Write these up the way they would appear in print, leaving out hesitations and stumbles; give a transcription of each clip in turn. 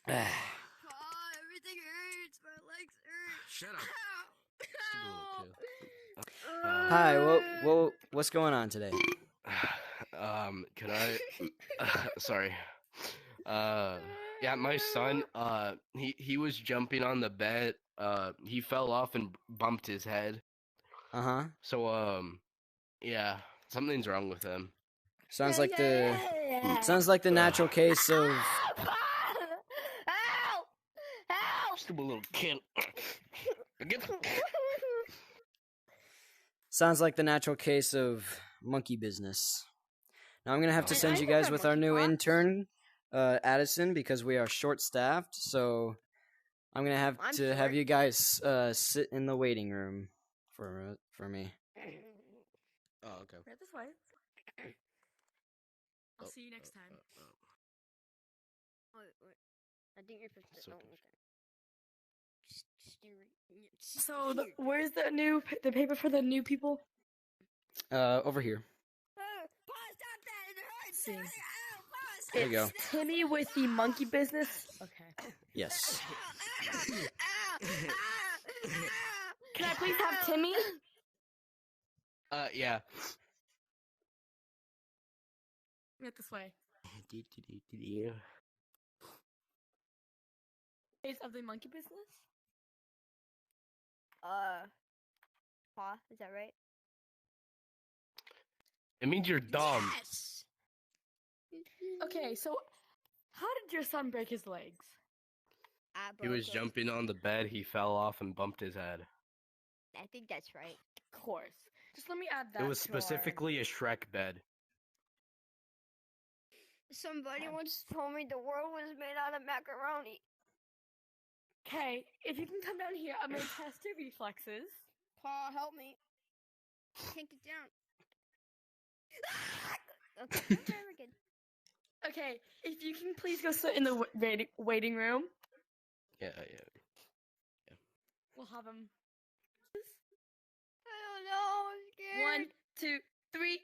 Everything hurts. My legs hurt. Shut up. Hi, what's going on today? Can I? Sorry. Yeah, my son. He was jumping on the bed. He fell off and bumped his head. So yeah, something's wrong with him. Sounds like the natural case of. Help! Help! Stupid little kid. Sounds like the natural case of monkey business. Now I'm gonna have to send you guys with our new intern, Addison, because we are short-staffed. So I'm gonna have to have you guys sit in the waiting room for me. Oh, okay. Right this way. I'll see you next time. Wait. I think you're supposed to. So So where's the paper for the new people? Over here. See. There you go. Timmy with the monkey business. Okay. Yes. Can I please have Timmy? Yeah. Get this way. Case of the monkey business? Pa, is that right? It means you're dumb. Yes. Okay, so how did your son break his legs? He was jumping on the bed. He fell off and bumped his head. I think that's right. Of course. Just let me add that. It was to our- specifically a Shrek bed. Somebody once told me the world was made out of macaroni. Okay, if you can come down here, I'm gonna test your reflexes. Pa, help me. Can't get down. Okay, we're good. Okay, if you can please go sit in the waiting room. Yeah. We'll have him. I don't know, I'm scared. 1, 2, 3.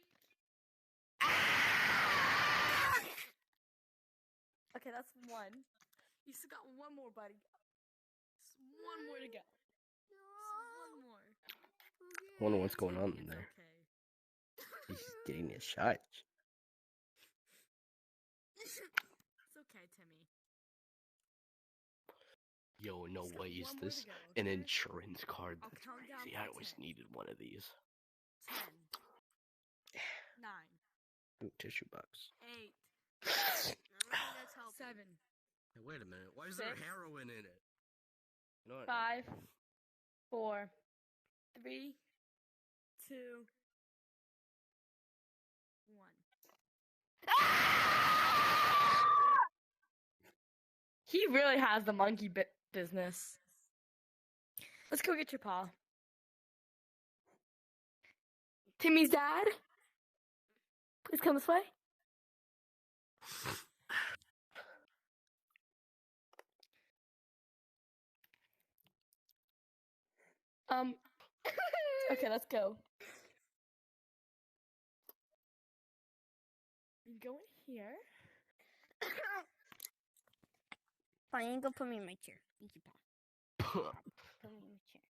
Okay, that's one. You still got one more, buddy. Just one more to go. Just one more. Wonder what's going on in It's there. okay. He's getting his shot. It's okay, Timmy. Yo, no Just got way is one more this to go, an okay? insurance card? I'll That's count down crazy. from I always 10. needed one of these. 10, 9, Ooh, tissue box. 8, That's helpful. 7, Hey, wait a minute. Why is there 6, heroin in it? You know what? 5, 4, 3, 2, 1. He really has the monkey business. Let's go get your paw. Timmy's dad? Please come this way. Okay, let's go. You go in here. Fine, go put me in my chair. Thank you, Pa. Put me in my chair.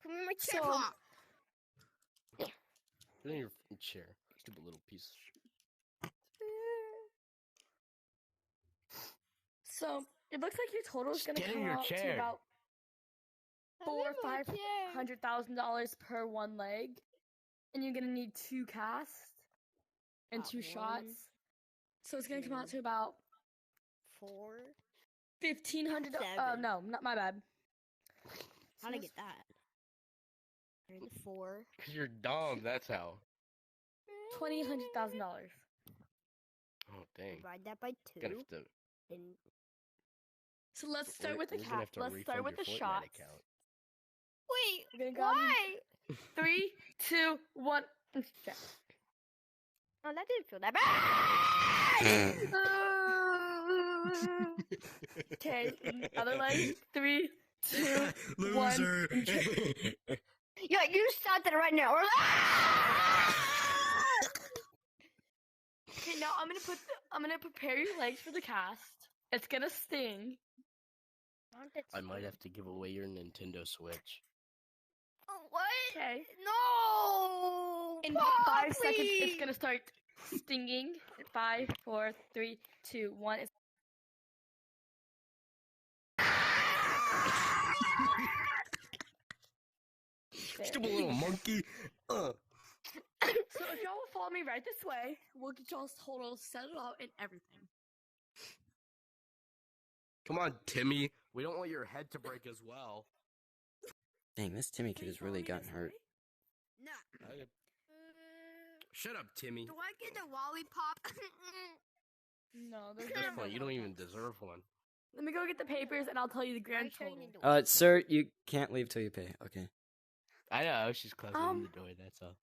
Put me in my chair, So- Pa. Put in your chair. Stupid little piece of shit. So it looks like your total is Just gonna get in come your out to chair. about I'm $400,000 in my chair. $500,000 per one leg, and you're gonna need 2 casts and 2 1, shots. So it's gonna come out to about 4. 1,500. 7. No, not my bad. How'd I get that? There's the 4. Because you're dumb, that's how. $2,000. Oh, dang. Divide that by 2. Gonna have to, Then So let's start with the we're gonna have cast. to Let's start refund with the your Fortnite shots. account. wait, We're gonna grab why? 3, 2, 1. Check. Oh, that didn't feel that bad. Okay, other leg. 3, 2, 1. Yeah, you stop that right now. Okay, now I'm gonna prepare your legs for the cast. It's gonna sting. I might have to give away your Nintendo Switch. Oh, what? Okay. No. In about 5 seconds, it's Poppy! gonna start stinging. 5, 4, 3, 2, 1. It's Stupid little monkey. So if y'all will follow me right this way, we'll get y'all's total, set it out, and everything. Come on, Timmy. We don't want your head to break as well. Dang, this Timmy kid Will you has really follow me gotten this hurt. way? No. Shut up, Timmy. Do I get a lollipop? No, there's Guess no what? You don't even lollipops. deserve one. Let me go get the papers, and I'll tell you the grand total. Sir, you can't leave till you pay. Okay. I know, she's closing Um, the door, that's all.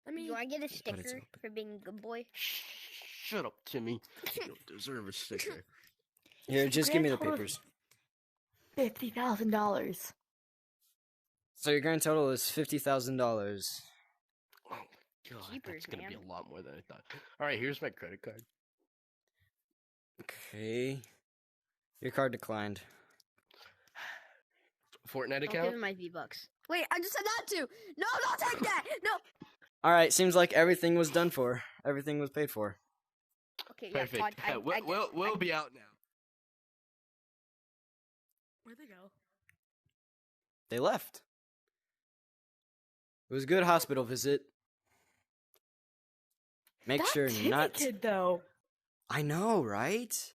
Let me. Do I get a But it's sticker open. for being a good boy? Shut up, Timmy. You don't deserve a sticker. Here, just give me the grand total papers. is $50,000. So your grand total is $50,000. Oh my god, Jeepers, that's gonna be man. a lot more than I thought. Alright, here's my credit card. Okay. Your card declined. Fortnite Don't give account? him my V-Bucks. Wait, I just said that too! No, don't take that! No! Alright, seems like everything was done for. Everything was paid for. Okay, yeah, Perfect. Todd, We'll be out now. Where'd they go? They left. It was a good hospital visit. Make That sure Timmy not. kid, though. I know, right?